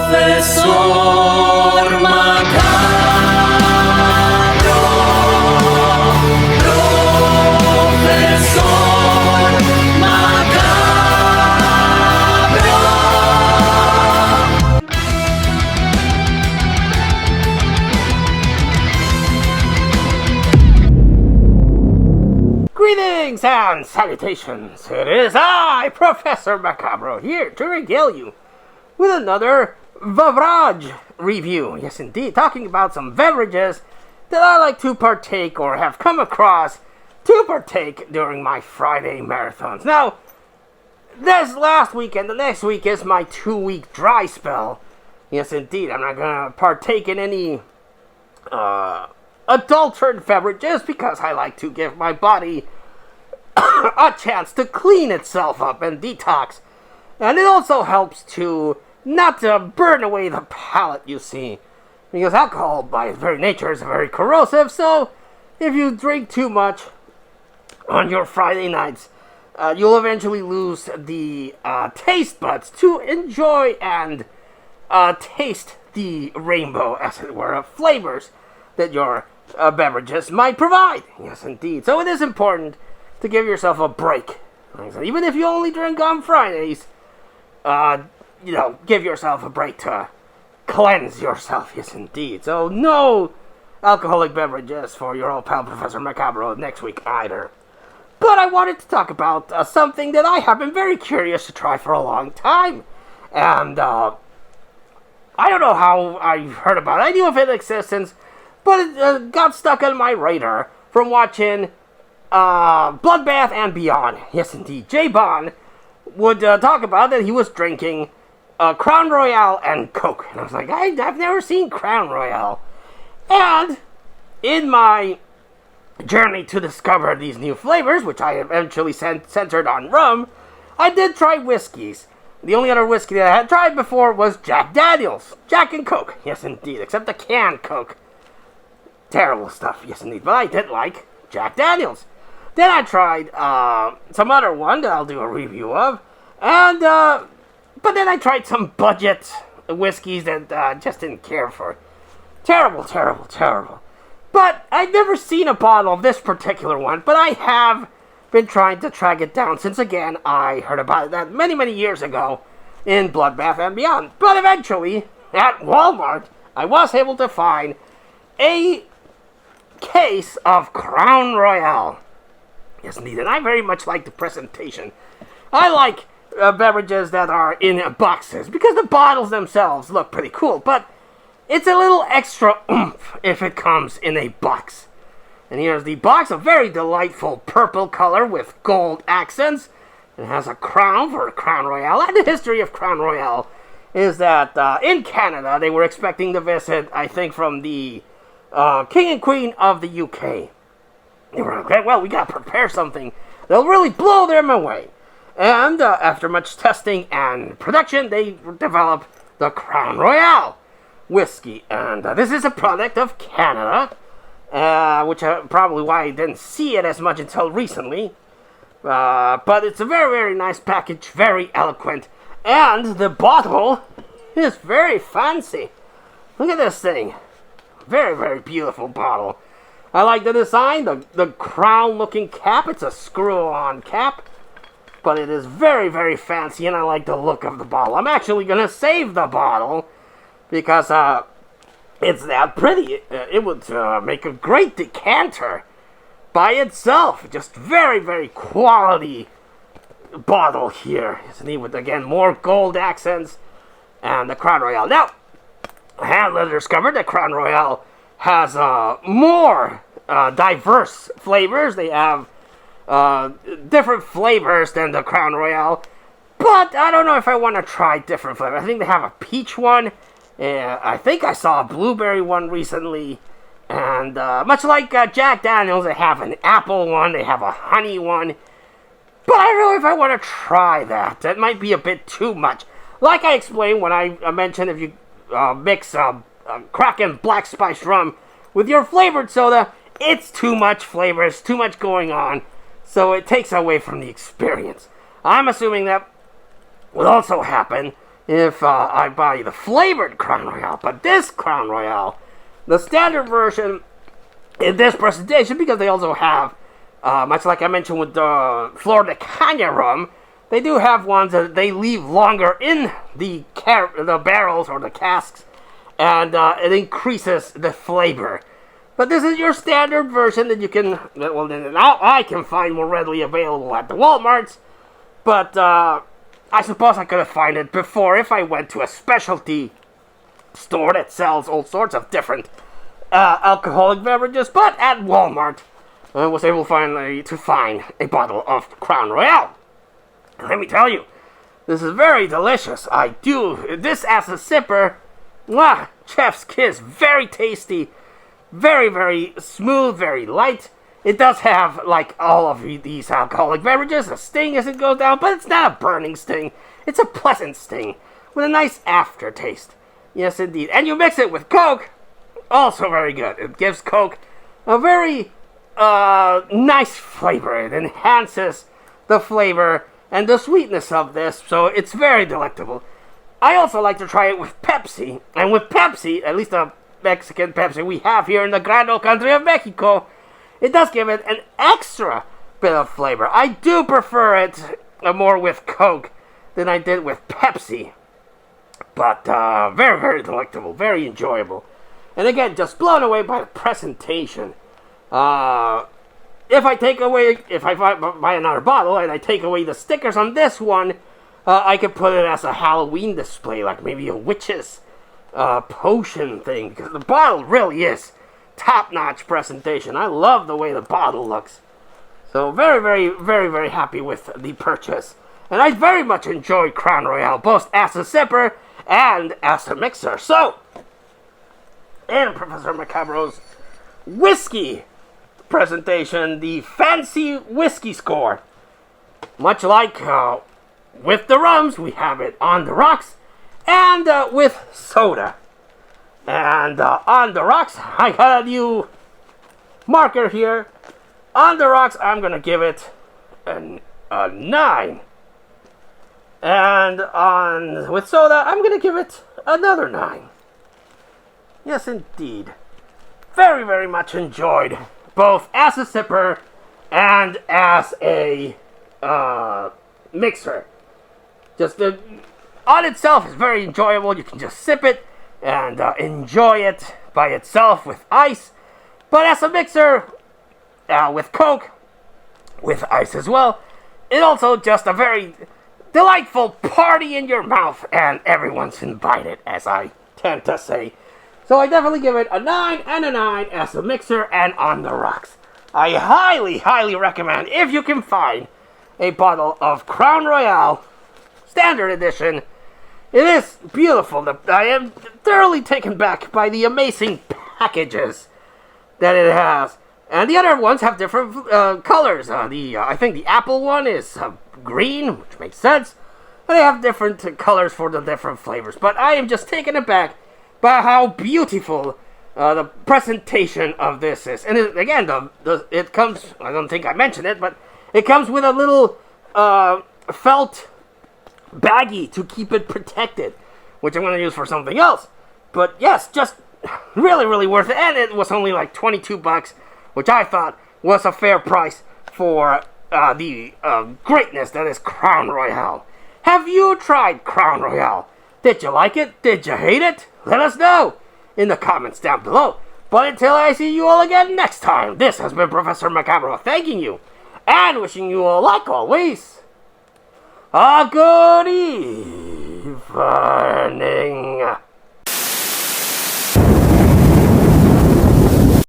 Greetings and salutations. It is I, Professor Macabro, here to regale you with another beverage review. Yes, indeed, talking about some beverages that I like to partake or have come across to partake during my Friday marathons. Now, this last weekend, the next week is my 2-week dry spell. Yes, indeed, I'm not going to partake in any adulterated beverages because I like to give my body a chance to clean itself up and detox. And it also helps to not burn away the palate, you see. Because alcohol, by its very nature, is very corrosive. So, if you drink too much on your Friday nights, you'll eventually lose the taste buds to enjoy and taste the rainbow, as it were, of flavors that your beverages might provide. Yes, indeed. So it is important to give yourself a break. Even if you only drink on Fridays, give yourself a break to cleanse yourself. Yes, indeed. So no alcoholic beverages for your old pal Professor Macabro next week either. But I wanted to talk about something that I have been very curious to try for a long time. And I don't know how I heard about it. I knew of its existence, but it got stuck on my radar from watching Bloodbath and Beyond. Yes, indeed. Jay Bond would talk about that he was drinking Crown Royale and Coke. And I was like, I've never seen Crown Royale. And in my journey to discover these new flavors, which I eventually centered on rum, I did try whiskeys. The only other whiskey that I had tried before was Jack Daniels. Jack and Coke. Yes, indeed. Except the canned Coke. Terrible stuff. Yes, indeed. But I did like Jack Daniels. Then I tried some other one that I'll do a review of. And, but then I tried some budget whiskeys that just didn't care for. Terrible, terrible, terrible. But I've never seen a bottle of this particular one, but I have been trying to track it down since, again, I heard about that many, many years ago in Bloodbath and Beyond. But eventually, at Walmart, I was able to find a case of Crown Royale. Yes, indeed, and I very much like the presentation. I like beverages that are in boxes because the bottles themselves look pretty cool, but it's a little extra oomph if it comes in a box. And here's the box, a very delightful purple color with gold accents. It has a crown for Crown Royale, and the history of Crown Royale is that in Canada they were expecting to visit, I think, from the King and Queen of the UK. They were like, okay, well, we gotta prepare something that'll really blow them away. And after much testing and production, they developed the Crown Royale whiskey. And this is a product of Canada, which probably why I didn't see it as much until recently. But it's a very, very nice package, very eloquent. And the bottle is very fancy. Look at this thing. Very, very beautiful bottle. I like the design, the crown-looking cap. It's a screw-on cap. But it is very, very fancy, and I like the look of the bottle. I'm actually going to save the bottle because it's that pretty. It would make a great decanter by itself. Just very, very quality bottle here. Isn't it? With, again, more gold accents and the Crown Royale. Now, I have later discovered that Crown Royale has more diverse flavors. They have different flavors than the Crown Royale. But I don't know if I want to try different flavors. I think they have a peach one. I think I saw a blueberry one recently. And much like Jack Daniels, they have an apple one. They have a honey one. But I don't know if I want to try that. That might be a bit too much. Like I explained when I mentioned if you mix Kraken Black Spice Rum with your flavored soda, it's too much flavor. It's too much going on. So it takes away from the experience. I'm assuming that would also happen if I buy the flavored Crown Royale. But this Crown Royale, the standard version in this presentation, because they also have, much like I mentioned with the Florida Caña rum, they do have ones that they leave longer in the barrels or the casks, and it increases the flavor. But this is your standard version that you can, well, now I can find more readily available at the Walmarts. But I suppose I could have found it before if I went to a specialty store that sells all sorts of different alcoholic beverages. But at Walmart, I was able finally to find a bottle of Crown Royale. And let me tell you, this is very delicious. I do this as a sipper. Mwah, chef's kiss, very tasty. Very, very smooth, very light. It does have, like all of these alcoholic beverages, a sting as it goes down, but it's not a burning sting. It's a pleasant sting with a nice aftertaste. Yes, indeed. And you mix it with Coke, also very good. It gives Coke a very nice flavor. It enhances the flavor and the sweetness of this, so it's very delectable. I also like to try it with Pepsi, and with Pepsi, at least a Mexican Pepsi we have here in the grand old country of Mexico, it does give it an extra bit of flavor. I do prefer it more with Coke than I did with Pepsi. But very, very delectable, very enjoyable. And again, just blown away by the presentation. If I buy another bottle and I take away the stickers on this one, I could put it as a Halloween display, like maybe a witch's potion thing, because the bottle really is top-notch presentation. I love the way the bottle looks. So very, very, very, very happy with the purchase. And I very much enjoy Crown Royale, both as a sipper and as a mixer. So, in Professor Macabro's whiskey presentation, the fancy whiskey score. Much like with the rums, we have it on the rocks, and with soda. And on the rocks, I got a new marker here. On the rocks, I'm going to give it a 9. And with soda, I'm going to give it another 9. Yes, indeed. Very, very much enjoyed, both as a sipper and as a mixer. Just on itself is very enjoyable. You can just sip it and enjoy it by itself with ice. But as a mixer, with Coke, with ice as well, it also just a very delightful party in your mouth, and everyone's invited, as I tend to say. So I definitely give it a 9 and a 9 as a mixer and on the rocks. I highly, highly recommend, if you can find a bottle of Crown Royale Standard Edition. It is beautiful. I am thoroughly taken back by the amazing packages that it has. And the other ones have different colors. I think the apple one is green, which makes sense. And they have different colors for the different flavors. But I am just taken aback by how beautiful the presentation of this is. And again, it comes, I don't think I mentioned it, but it comes with a little felt baggie to keep it protected, which I'm going to use for something else. But yes, just really, really worth it. And it was only like $22, which I thought was a fair price for the greatness that is Crown Royale. Have you tried Crown Royale? Did you like it? Did you hate it? Let us know in the comments down below. But until I see you all again next time, this has been Professor Macabro thanking you and wishing you all, like always, a good evening.